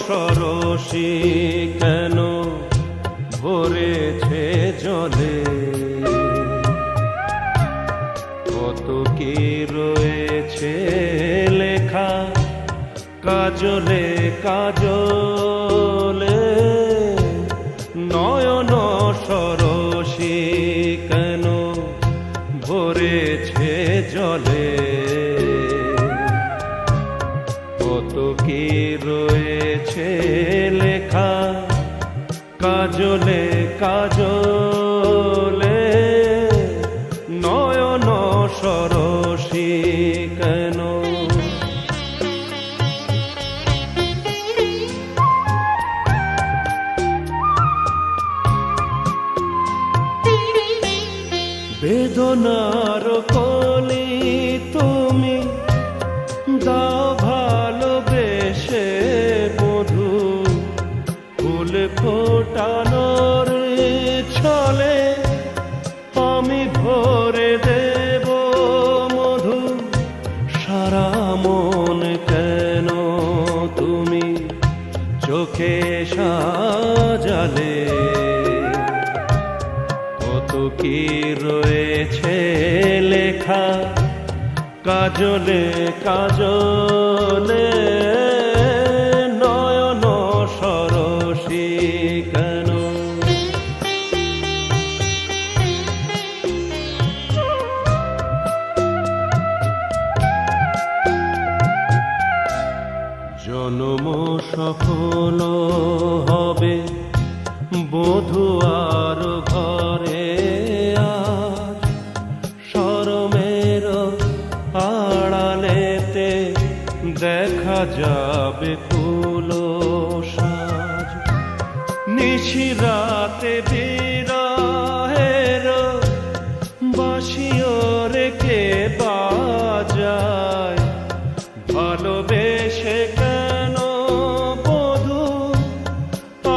সরসী কেন ভরেছে জলে, কত কি রয়েছে লেখা কাজলে কাজলে, নয়ন সরসী কেন ভরেছে জলে, কত কি রয়েছে লেখা কাজলে কাজলে, নয়ন সরসী কেন। বেদনার কলি তুমি দাও ভালোবেসে মধু, ফুল ফোটানোর ছলে আমি ভরে দেব মধু, সারা মন কেন তুমি চোখে সাজালে, কত কি রয়েছে লেখা কাজলে কাজলে, নয়ন সরসী কেন। জন্ম সফল হবে বধূয়ার ঘরে, আজ শরমের আড়ালেতে দেখা যাবে ফুল সাজ, নিশিরাতে বিরহের বাঁশিও রেখে বাজায়, ভালোবেসে কেন বধূ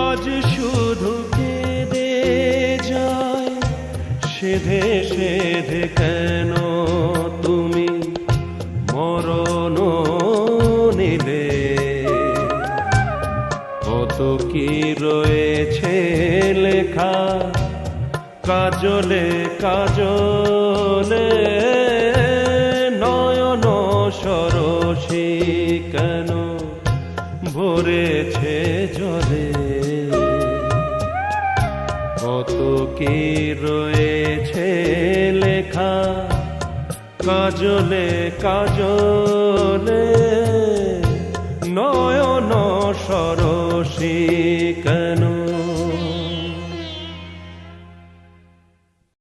আজ শুধু কেঁদে যায়, সেধে সেধে কেন তুমি মরণ নিলে, কত কি রয়েছে লেখা কাজলে কাজলে, নয়ন সরসী কেন ভরেছে জলে, কত কি রয়েছে লেখা কাজলে কাজলে, নয়ন সরসী কেন।